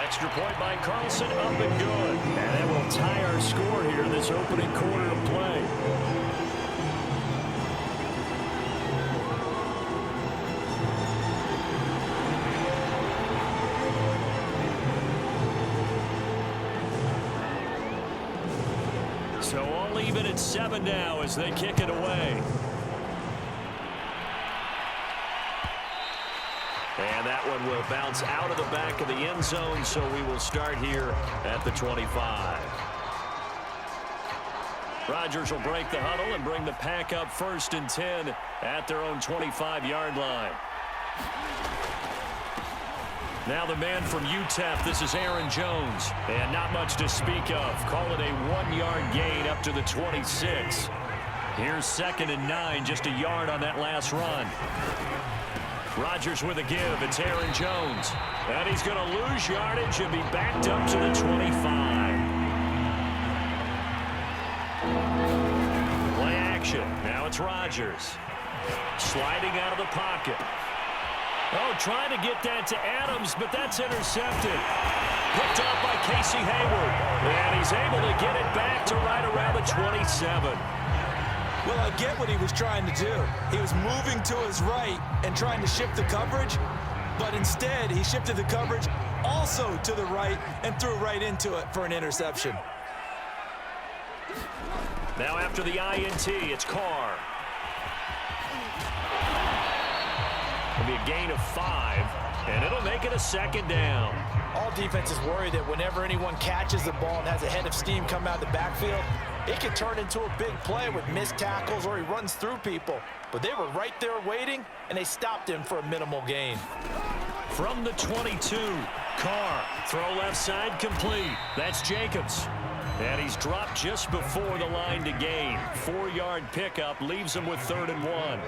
Extra point by Carlson, up and good. And that will tie our score here in this opening quarter of play. So all even at 7 now as they kick it away. And that one will bounce out of the back of the end zone, so we will start here at the 25. Rodgers will break the huddle and bring the pack up 1st and 10 at their own 25-yard line. Now the man from UTEP, this is Aaron Jones. And not much to speak of. Call it a 1-yard gain up to the 26. Here's 2nd and 9, just a yard on that last run. Rodgers with a give. It's Aaron Jones. And he's going to lose yardage and be backed up to the 25. Play action. Now it's Rodgers. Sliding out of the pocket. Oh, trying to get that to Adams, but that's intercepted. Picked off by Casey Hayward. And he's able to get it back to right around the 27. Well, I get what he was trying to do. He was moving to his right and trying to shift the coverage, but instead he shifted the coverage also to the right and threw right into it for an interception. Now after the INT, it's Carr. It'll be a gain of 5, and it'll make it a 2nd down. All defenses worry that whenever anyone catches the ball and has a head of steam come out of the backfield, it can turn into a big play with missed tackles or he runs through people. But they were right there waiting, and they stopped him for a minimal gain. From the 22, Carr, throw left side complete. That's Jacobs. And he's dropped just before the line to gain. 4-yard pickup leaves him with 3rd and 1.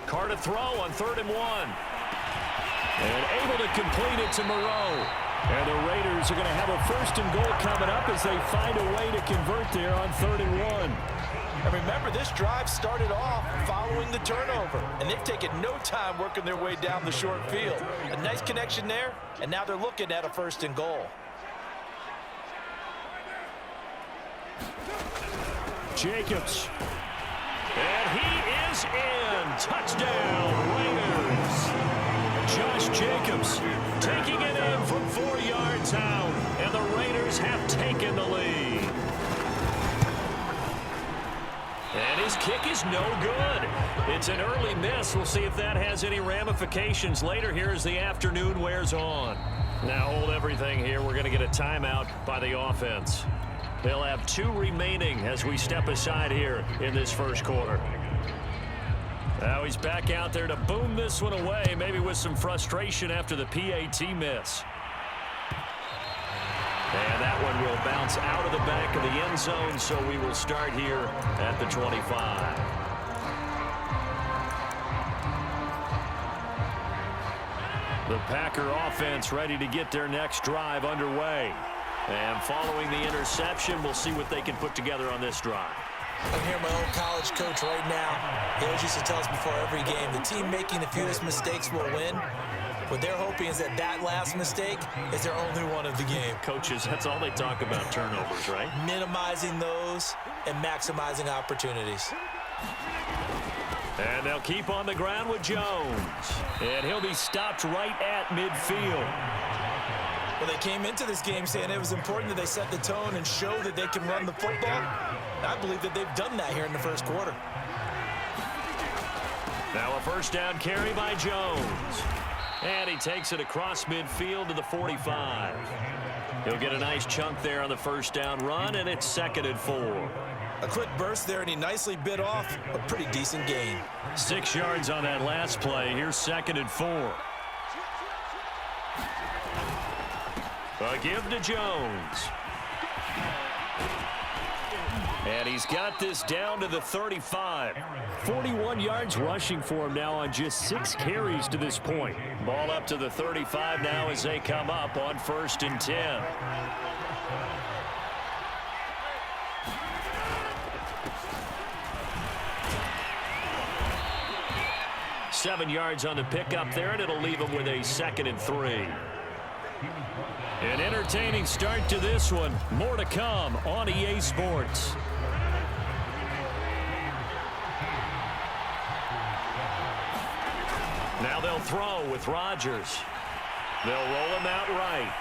Carr to throw on 3rd and 1. And able to complete it to Moreau. And the Raiders are going to have a 1st and goal coming up as they find a way to convert there on 3rd and 1. And remember, this drive started off following the turnover. And they've taken no time working their way down the short field. A nice connection there, and now they're looking at a 1st and goal. Jacobs. And he is in. Touchdown, Raiders. Josh Jacobs taking it in from 4 yards out. And the Raiders have taken the lead. And his kick is no good. It's an early miss. We'll see if that has any ramifications later here as the afternoon wears on. Now hold everything here. We're going to get a timeout by the offense. They'll have 2 remaining as we step aside here in this 1st quarter. Now he's back out there to boom this one away, maybe with some frustration after the PAT miss. And that one will bounce out of the back of the end zone, so we will start here at the 25. The Packer offense ready to get their next drive underway. And following the interception, we'll see what they can put together on this drive. I'm here, my old college coach right now. He always used to tell us before every game, the team making the fewest mistakes will win. What they're hoping is that that last mistake is their only one of the game. Coaches, that's all they talk about, turnovers, right? Minimizing those and maximizing opportunities. And they'll keep on the ground with Jones. And he'll be stopped right at midfield. Well, they came into this game saying it was important that they set the tone and show that they can run the football. I believe that they've done that here in the 1st quarter. Now a 1st down carry by Jones. And he takes it across midfield to the 45. He'll get a nice chunk there on the 1st down run, and it's 2nd and 4. A quick burst there, and he nicely bit off a pretty decent gain. 6 yards on that last play. Here's 2nd and 4. A give to Jones. And he's got this down to the 35. 41 yards rushing for him now on just 6 carries to this point. Ball up to the 35 now as they come up on 1st and 10. 7 yards on the pickup there, and it'll leave him with a 2nd and 3. An entertaining start to this one. More to come on EA Sports. Now they'll throw with Rodgers. They'll roll him out right.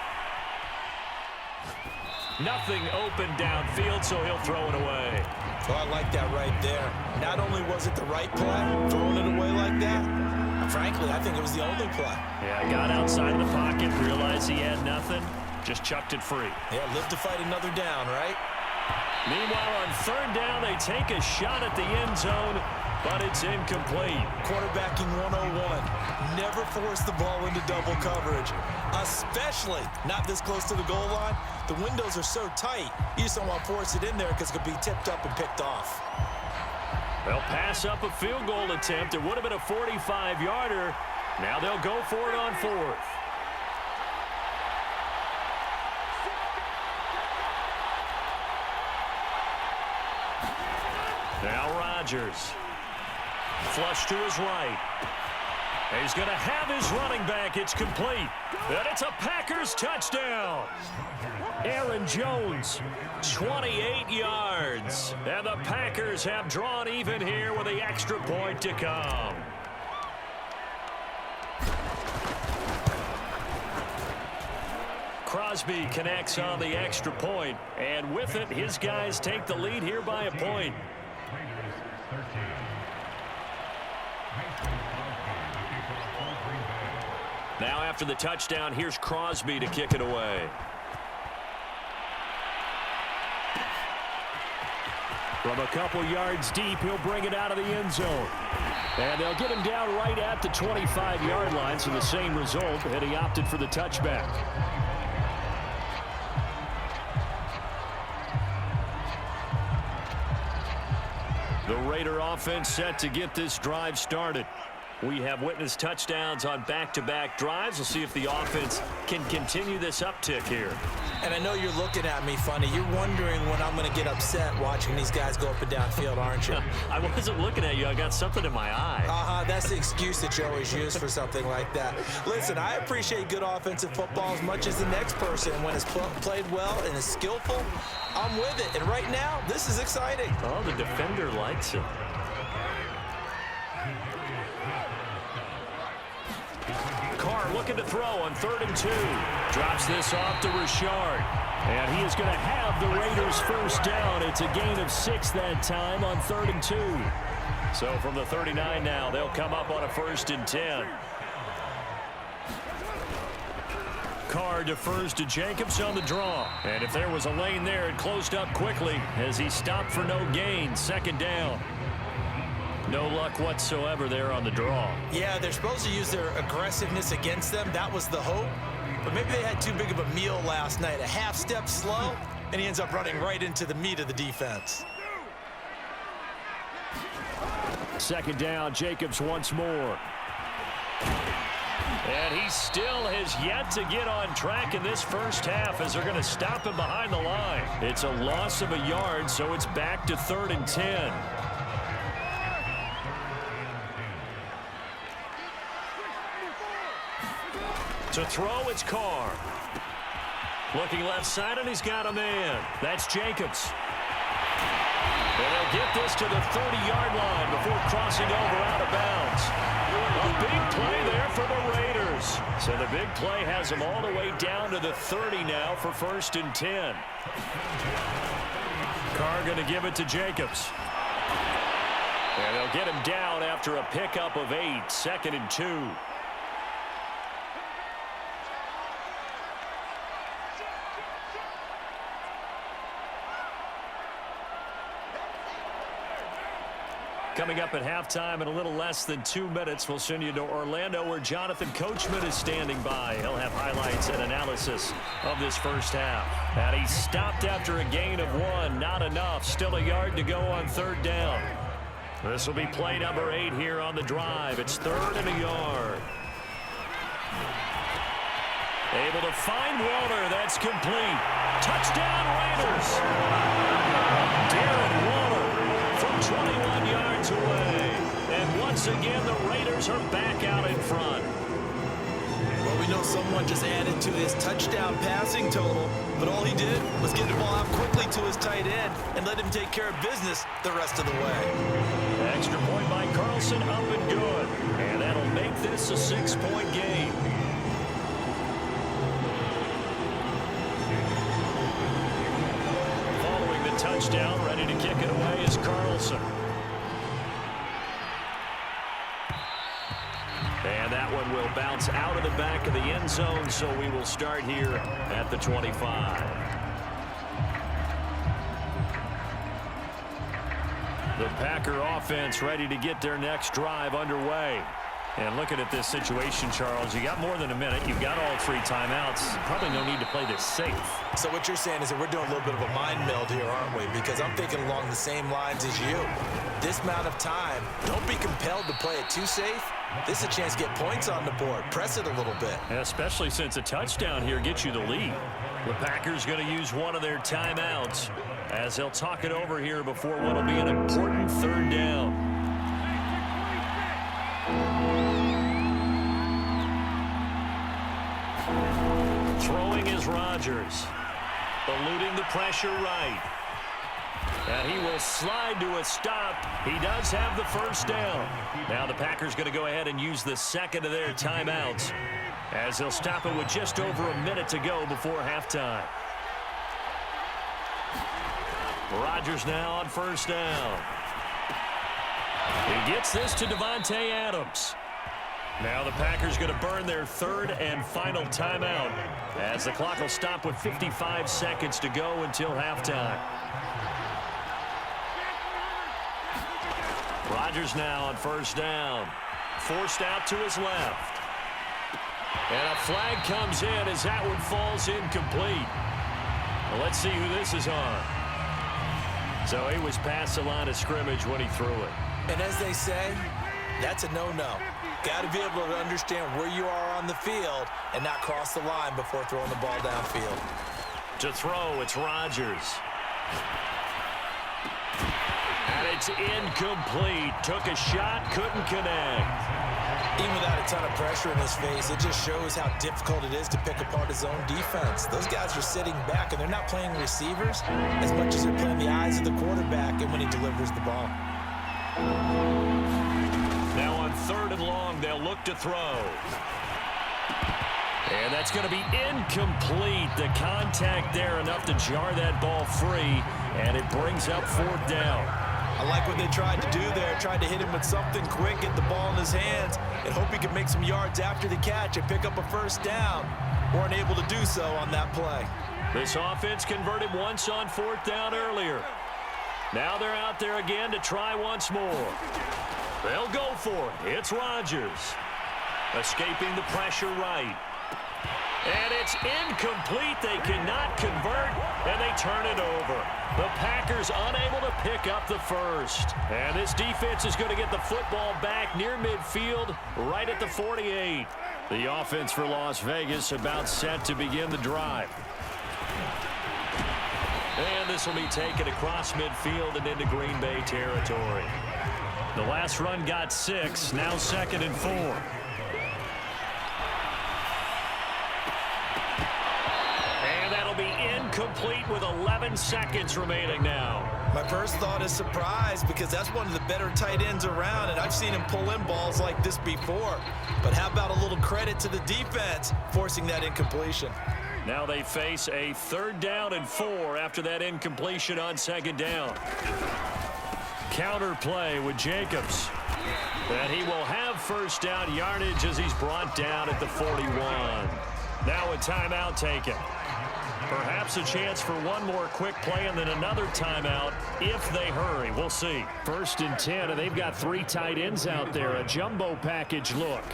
Nothing open downfield, so he'll throw it away. Oh, I like that right there. Not only was it the right play, throwing it away like that, frankly, I think it was the only play. Yeah, got outside of the pocket, realized he had nothing, just chucked it free. Yeah, live to fight another down, right? Meanwhile, on 3rd down, they take a shot at the end zone, but it's incomplete. Quarterbacking 101. Never force the ball into double coverage, especially not this close to the goal line. The windows are so tight, you just don't want to force it in there because it could be tipped up and picked off. They'll pass up a field goal attempt. It would have been a 45-yarder. Now they'll go for it on 4th. Now Rodgers. Flush to his right. He's going to have his running back. It's complete. And it's a Packers touchdown. Aaron Jones, 28 yards. And the Packers have drawn even here with the extra point to come. Crosby connects on the extra point, and with it, his guys take the lead here by a point. Now after the touchdown, here's Crosby to kick it away. From a couple yards deep, he'll bring it out of the end zone. And they'll get him down right at the 25-yard line, so the same result, and he opted for the touchback. The Raider offense set to get this drive started. We have witnessed touchdowns on back-to-back drives. We'll see if the offense can continue this uptick here. And I know you're looking at me funny. You're wondering when I'm going to get upset watching these guys go up and down field, aren't you? I wasn't looking at you. I got something in my eye. That's the excuse that you always use for something like that. Listen, I appreciate good offensive football as much as the next person. When it's played well and is skillful, I'm with it. And right now, this is exciting. Oh, the defender likes it. Carr looking to throw on 3rd and 2. Drops this off to Richard. And he is going to have the Raiders first down. It's a gain of 6 that time on 3rd and 2. So from the 39 now, they'll come up on a 1st and 10. Carr defers to Jacobs on the draw. And if there was a lane there, it closed up quickly as he stopped for no gain. 2nd down. No luck whatsoever there on the draw. Yeah, they're supposed to use their aggressiveness against them. That was the hope. But maybe they had too big of a meal last night. A half step slow, and he ends up running right into the meat of the defense. 2nd down, Jacobs once more. And he still has yet to get on track in this first half as they're going to stop him behind the line. It's a loss of a yard, so it's back to 3rd and 10. To throw, it's Carr. Looking left side, and he's got a man. That's Jacobs. And they'll get this to the 30-yard line before crossing over out of bounds. A big play there for the Raiders. So the big play has them all the way down to the 30 now for 1st and 10. Carr going to give it to Jacobs. And they'll get him down after a pickup of 8, 2nd and 2. Coming up at halftime in a little less than 2 minutes, we'll send you to Orlando where Jonathan Coachman is standing by. He'll have highlights and analysis of this first half. And he stopped after a gain of 1. Not enough. Still a yard to go on 3rd down. This will be play number 8 here on the drive. It's 3rd and a yard. Able to find Waller. That's complete. Touchdown Raiders. Darren Waller from 21 yards away. And once again, the Raiders are back out in front. Well, we know someone just added to his touchdown passing total, but all he did was get the ball out quickly to his tight end and let him take care of business the rest of the way. Extra point by Carlson, up and good. And that'll make this a 6-point game. Following the touchdown, ready to kick it away is Carlson. And that one will bounce out of the back of the end zone, so we will start here at the 25. The Packer offense ready to get their next drive underway. And looking at this situation, Charles, you got more than a minute. You've got all 3 timeouts. Probably no need to play this safe. So what you're saying is that we're doing a little bit of a mind meld here, aren't we? Because I'm thinking along the same lines as you. This amount of time, don't be compelled to play it too safe. This is a chance to get points on the board. Press it a little bit. Especially since a touchdown here gets you the lead. The Packers going to use one of their timeouts as they'll talk it over here before what will be an important 3rd down. Throwing is Rodgers. Eluding the pressure right. And he will slide to a stop. He does have the 1st down. Now the Packers going to go ahead and use the 2nd of their timeouts as they'll stop it with just over a minute to go before halftime. Rodgers now on 1st down. He gets this to Davante Adams. Now the Packers going to burn their 3rd and final timeout as the clock will stop with 55 seconds to go until halftime. Rodgers now on 1st down. Forced out to his left. And a flag comes in as that one falls incomplete. Well, let's see who this is on. So he was past the line of scrimmage when he threw it. And as they say, that's a no-no. Got to be able to understand where you are on the field and not cross the line before throwing the ball downfield. To throw, it's Rodgers. And it's incomplete. Took a shot, couldn't connect. Even without a ton of pressure in his face, it just shows how difficult it is to pick apart his own defense. Those guys are sitting back, and they're not playing receivers as much as they're playing the eyes of the quarterback and when he delivers the ball. Now on 3rd and long, they'll look to throw. And that's going to be incomplete. The contact there enough to jar that ball free, and it brings up 4th down. I like what they tried to do there, tried to hit him with something quick, get the ball in his hands, and hope he could make some yards after the catch and pick up a 1st down. Weren't able to do so on that play. This offense converted once on 4th down earlier. Now they're out there again to try once more. They'll go for it. It's Rodgers. Escaping the pressure right. And it's incomplete. They cannot convert, and they turn it over. The Packers unable to pick up the 1st. And this defense is going to get the football back near midfield, right at the 48. The offense for Las Vegas about set to begin the drive. And this will be taken across midfield and into Green Bay territory. The last run got 6, now 2nd and 4. And that'll be incomplete with 11 seconds remaining now. My first thought is surprise because that's one of the better tight ends around, and I've seen him pull in balls like this before. But how about a little credit to the defense forcing that incompletion? Now they face a 3rd down and 4 after that incompletion on 2nd down. Counter play with Jacobs. And he will have 1st down yardage as he's brought down at the 41. Now a timeout taken. Perhaps a chance for one more quick play and then another timeout if they hurry. We'll see. 1st and 10, and they've got 3 tight ends out there. A jumbo package look.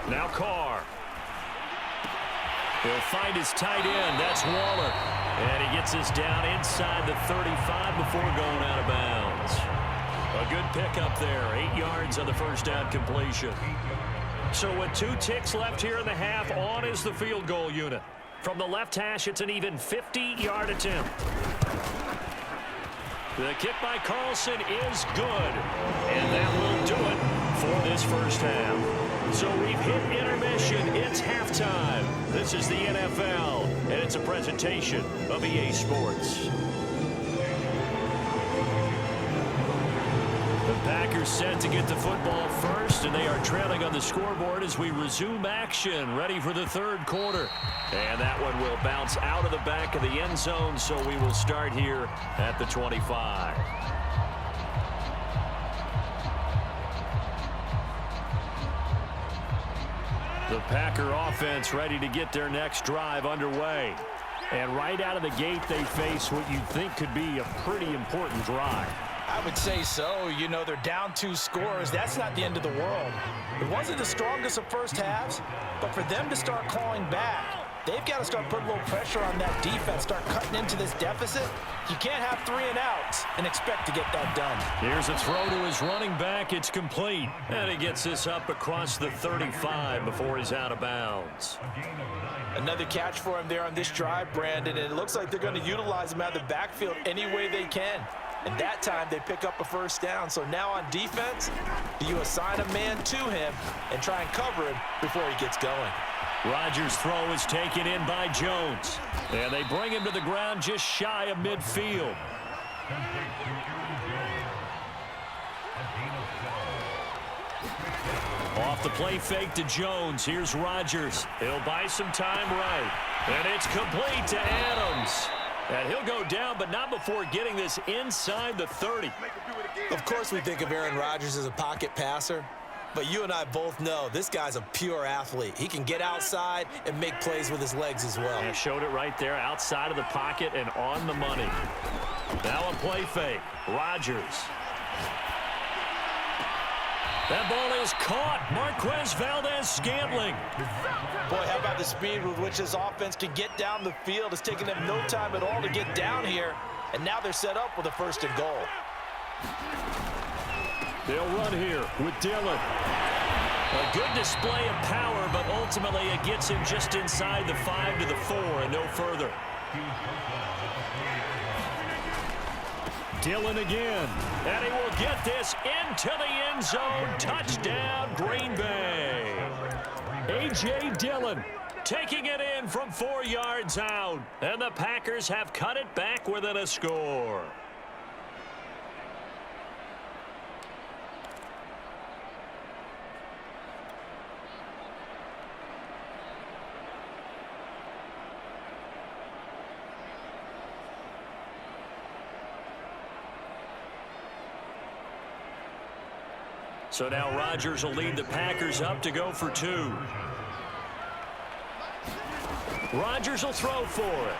Now Carr. He'll find his tight end. That's Waller. And he gets this down inside the 35 before going out of bounds. A good pickup there. 8 yards on the 1st down completion. So with 2 ticks left here in the half, on is the field goal unit. From the left hash, it's an even 50-yard attempt. The kick by Carlson is good. And that will do it for this first half. So we've hit intermission. It's halftime. This is the NFL, and it's a presentation of EA Sports. The Packers set to get the football first, and they are trailing on the scoreboard as we resume action, ready for the third quarter. And that one will bounce out of the back of the end zone, so we will start here at the 25. The Packer offense ready to get their next drive underway. And right out of the gate, they face what you'd think could be a pretty important drive. I would say so. You know, they're down 2 scores. That's not the end of the world. It wasn't the strongest of first halves, but for them to start clawing back, they've got to start putting a little pressure on that defense, start cutting into this deficit. You can't have 3 and outs and expect to get that done. Here's a throw to his running back. It's complete. And he gets this up across the 35 before he's out of bounds. Another catch for him there on this drive, Brandon, and it looks like they're going to utilize him out of the backfield any way they can. And that time, they pick up a first down. So now on defense, you assign a man to him and try and cover him before he gets going. Rodgers' throw is taken in by Jones. And they bring him to the ground just shy of midfield. Off the play fake to Jones. Here's Rodgers. He'll buy some time right. And it's complete to Adams. And he'll go down, but not before getting this inside the 30. Of course we think of Aaron Rodgers as a pocket passer, but you and I both know this guy's a pure athlete. He can get outside and make plays with his legs as well. And showed it right there outside of the pocket and on the money. Now a play fake. Rodgers. That ball is caught. Marquez Valdez-Scantling. Boy, how about the speed with which this offense can get down the field? It's taken them no time at all to get down here, and now they're set up with a 1st and goal. They'll run here with Dillon. A good display of power, but ultimately it gets him just inside the 5 to the 4 and no further. Dillon again, and he will get this into the end zone. Touchdown, Green Bay. A.J. Dillon taking it in from 4 yards out, and the Packers have cut it back within a score. So now Rodgers will lead the Packers up to go for 2. Rodgers will throw for it.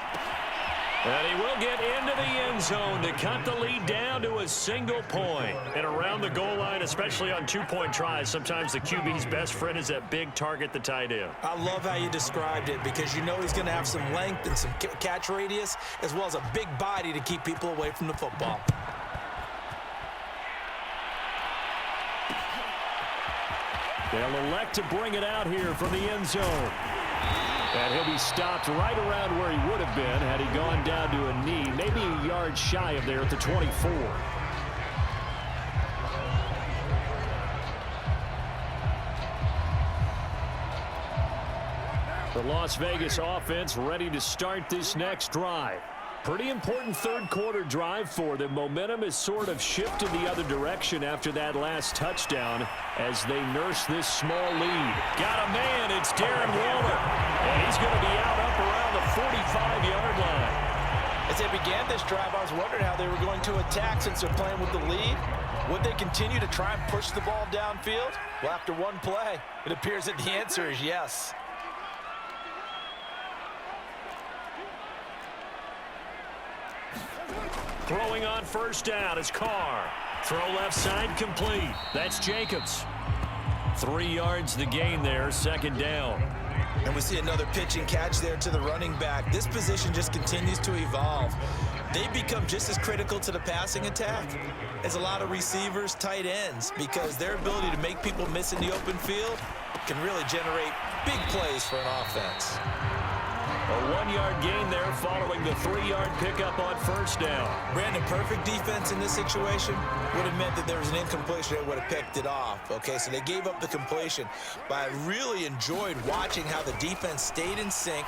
And he will get into the end zone to cut the lead down to a single point. And around the goal line, especially on 2-point tries, sometimes the QB's best friend is that big target, the tight end. I love how you described it because you know he's going to have some length and some catch radius as well as a big body to keep people away from the football. They'll elect to bring it out here from the end zone. And he'll be stopped right around where he would have been had he gone down to a knee, maybe a yard shy of there at the 24. The Las Vegas offense ready to start this next drive. Pretty important third quarter drive for them. Momentum has sort of shifted the other direction after that last touchdown as they nurse this small lead. Got a man, it's Darren Waller. And he's going to be out up around the 45-yard line. As they began this drive, I was wondering how they were going to attack since they're playing with the lead. Would they continue to try and push the ball downfield? Well, after one play, it appears that the answer is yes. Throwing on first down is Carr. Throw left side complete. That's Jacobs. 3 yards the gain there, 2nd down. And we see another pitch and catch there to the running back. This position just continues to evolve. They become just as critical to the passing attack as a lot of receivers, tight ends, because their ability to make people miss in the open field can really generate big plays for an offense. A 1-yard gain there following the 3-yard pickup on first down. Brandon, perfect defense in this situation would have meant that there was an incompletion that would have picked it off. Okay, so they gave up the completion, but I really enjoyed watching how the defense stayed in sync,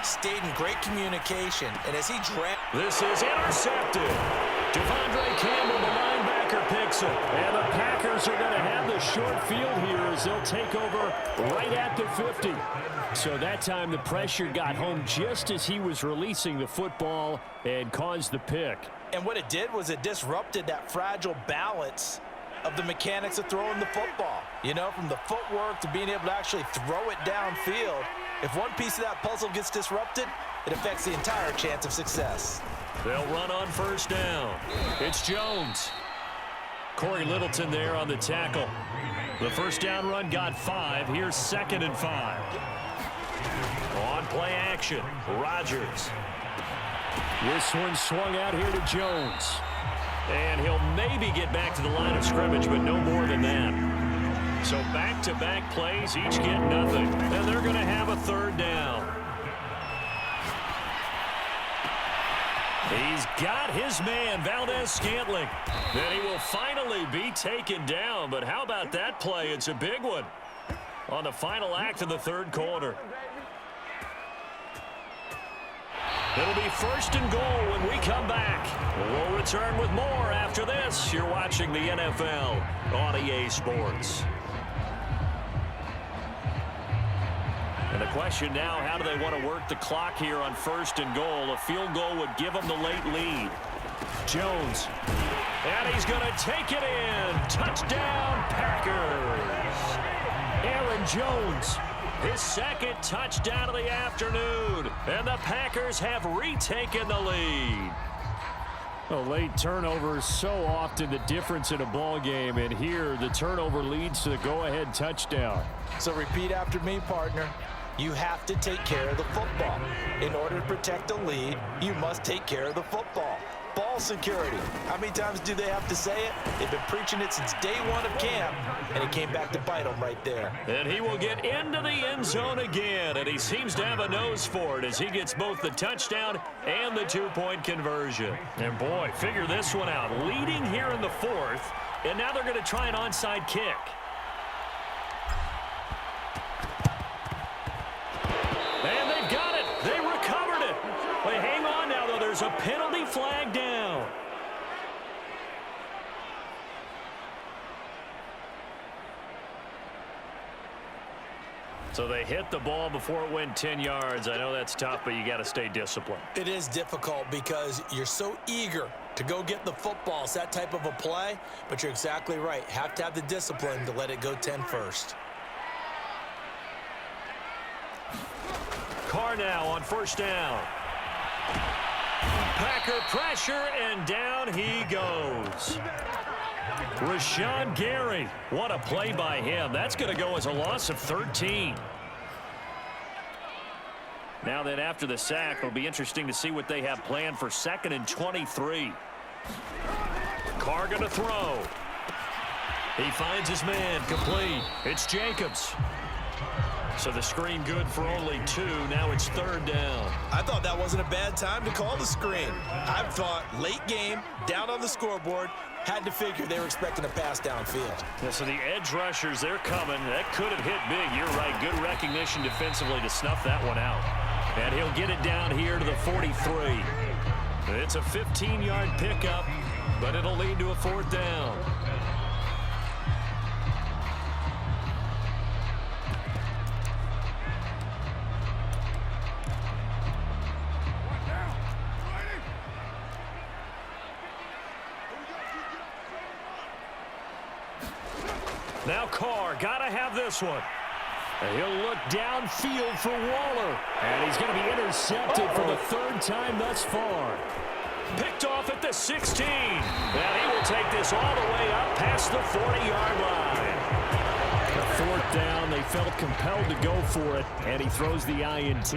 stayed in great communication, and as he dragged... This is intercepted. Devondre Campbell, the linebacker, picks it. And the Packers are going to have the short field here as they'll take over right at the 50. So that time the pressure got home just as he was releasing the football and caused the pick. And what it did was it disrupted that fragile balance of the mechanics of throwing the football. You know, from the footwork to being able to actually throw it downfield. If one piece of that puzzle gets disrupted, it affects the entire chance of success. They'll run on first down. It's Jones. Corey Littleton there on the tackle. The first down run got 5. Here's 2nd and 5. On play action, Rodgers. This one swung out here to Jones. And he'll maybe get back to the line of scrimmage, but no more than that. So back-to-back plays, each get nothing. And they're going to have a 3rd down. He's got his man, Valdez-Scantling. Then he will finally be taken down. But how about that play? It's a big one on the final act of the 3rd quarter. It'll be 1st and goal when we come back. We'll return with more after this. You're watching the NFL on EA Sports. And the question now, how do they want to work the clock here on 1st and goal? A field goal would give them the late lead. Jones. And he's going to take it in. Touchdown, Packers. Aaron Jones. His 2nd touchdown of the afternoon. And the Packers have retaken the lead. Late turnovers so often the difference in a ball game. And here the turnover leads to the go-ahead touchdown. So repeat after me, partner. You have to take care of the football. In order to protect a lead, you must take care of the football. Ball security. How many times do they have to say it? They've been preaching it since day 1 of camp, and it came back to bite them right there. And he will get into the end zone again, and he seems to have a nose for it as he gets both the touchdown and the 2-point conversion. And boy, figure this one out. Leading here in the 4th, and now they're going to try an onside kick. And they've got it. They recovered it. Wait, hang on now, though. There's a penalty flag down. So they hit the ball before it went 10 yards. I know that's tough, but you got to stay disciplined. It is difficult because you're so eager to go get the football. It's that type of a play, but you're exactly right. Have to have the discipline to let it go 10 first. Carr now on first down. Packer pressure, and down he goes. Rashawn Gary. What a play by him. That's going to go as a loss of 13. Now then, after the sack, it'll be interesting to see what they have planned for 2nd and 23. Carr going to throw. He finds his man, complete. It's Jacobs. So the screen good for only 2. Now it's 3rd down. I thought that wasn't a bad time to call the screen. I thought late game, down on the scoreboard, had to figure they were expecting a pass downfield. Yeah, so the edge rushers, they're coming. That could have hit big. You're right. Good recognition defensively to snuff that one out. And he'll get it down here to the 43. It's a 15-yard pickup, but it'll lead to a 4th down. Now Carr, gotta have this one. And he'll look downfield for Waller. And he's going to be intercepted for the 3rd time thus far. Picked off at the 16. And he will take this all the way up past the 40-yard line. The 4th down, they felt compelled to go for it, and he throws the INT.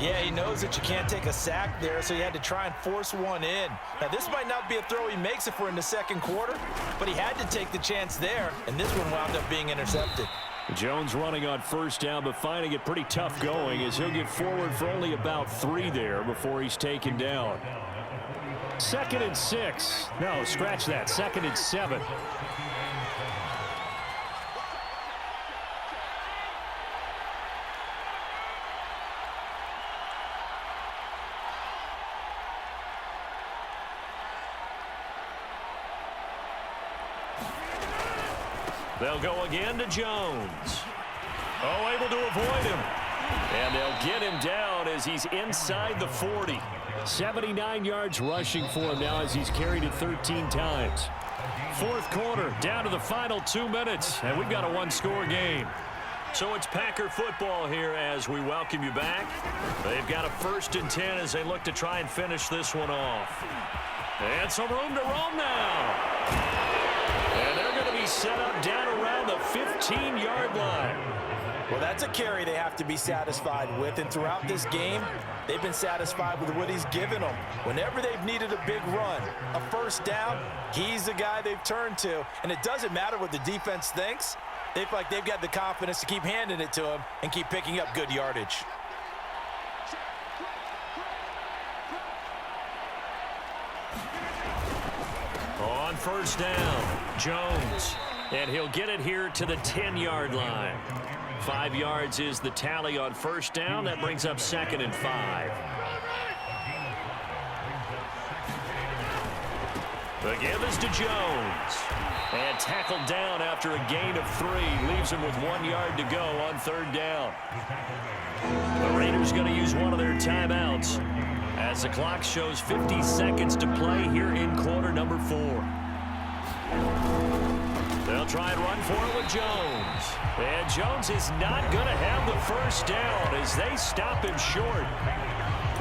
Yeah, he knows that you can't take a sack there, so he had to try and force one in. Now, this might not be a throw he makes if we're in the 2nd quarter, but he had to take the chance there, and this one wound up being intercepted. Jones running on first down, but finding it pretty tough going as he'll get forward for only about 3 there before he's taken down. 2nd and 6. No, scratch that. 2nd and 7. They'll go again to Jones. Oh, able to avoid him. And they'll get him down as he's inside the 40. 79 yards rushing for him now as he's carried it 13 times. 4th quarter, down to the final 2 minutes, and we've got a 1-score game. So it's Packer football here as we welcome you back. They've got a 1st and 10 as they look to try and finish this one off. And some room to roam now. And they're going to be set up down around the 15-yard line. Well, that's a carry they have to be satisfied with, and throughout this game, they've been satisfied with what he's given them. Whenever they've needed a big run, a 1st down, he's the guy they've turned to, and it doesn't matter what the defense thinks. They feel like they've got the confidence to keep handing it to him and keep picking up good yardage. On 1st down, Jones, and he'll get it here to the 10-yard line. 5 yards is the tally on 1st down. That brings up 2nd and 5. The give is to Jones. And tackled down after a gain of 3. Leaves him with 1 yard to go on 3rd down. The Raiders going to use one of their timeouts as the clock shows 50 seconds to play here in quarter number 4. They'll try and run for it with Jones. And Jones is not going to have the 1st down as they stop him short.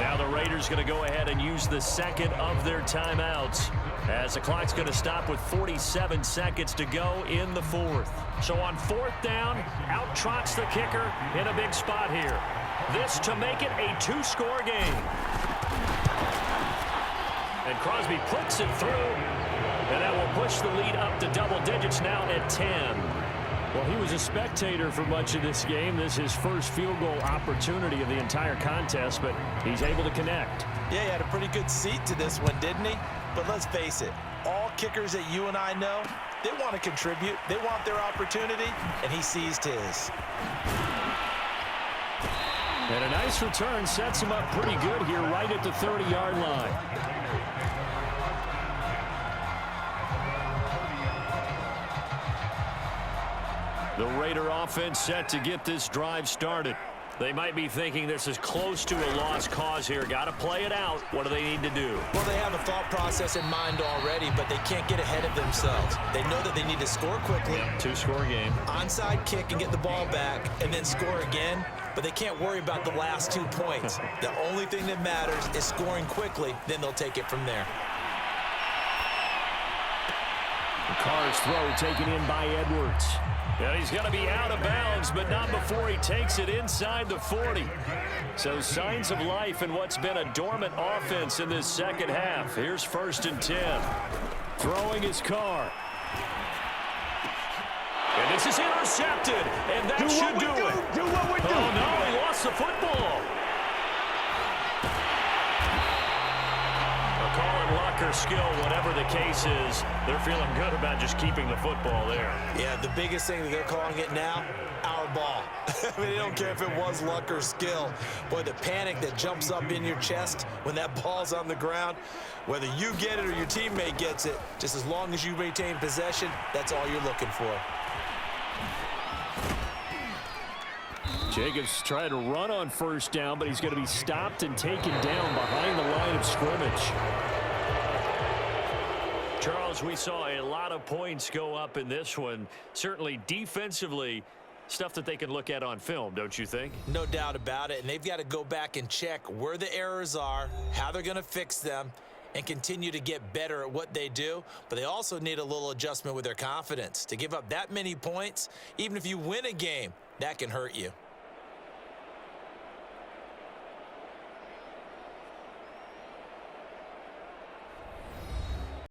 Now the Raiders going to go ahead and use the 2nd of their timeouts as the clock's going to stop with 47 seconds to go in the 4th. So on 4th down, out trots the kicker in a big spot here. This to make it a 2-score game. And Crosby puts it through. And that will push the lead up to double digits now at 10. Well, he was a spectator for much of this game. This is his first field goal opportunity of the entire contest, but he's able to connect. Yeah, he had a pretty good seat to this one, didn't he? But let's face it, all kickers that you and I know, they want to contribute. They want their opportunity, and he seized his. And a nice return sets him up pretty good here right at the 30-yard line. The Raider offense set to get this drive started. They might be thinking this is close to a lost cause here. Got to play it out. What do they need to do? Well, they have a thought process in mind already, but they can't get ahead of themselves. They know that they need to score quickly. Yep, 2-score game. Onside kick and get the ball back and then score again, but they can't worry about the last 2 points. The only thing that matters is scoring quickly, then they'll take it from there. Carr's throw taken in by Edwards. Yeah, he's going to be out of bounds, but not before he takes it inside the 40. So signs of life in what's been a dormant offense in this second half. Here's 1st and 10. Throwing his Carr. And this is intercepted, and that should do it. Do what we do. Oh, no, he lost the football. Call it luck or skill, whatever the case is, they're feeling good about just keeping the football there. Yeah, the biggest thing that they're calling it now, our ball. I mean, they don't care if it was luck or skill. Boy, the panic that jumps up in your chest when that ball's on the ground, whether you get it or your teammate gets it, just as long as you maintain possession, that's all you're looking for. Jacobs tried to run on 1st down, but he's going to be stopped and taken down behind the line of scrimmage. Charles, we saw a lot of points go up in this one. Certainly defensively, stuff that they can look at on film, don't you think? No doubt about it, and they've got to go back and check where the errors are, how they're going to fix them, and continue to get better at what they do. But they also need a little adjustment with their confidence. To give up that many points, even if you win a game, that can hurt you.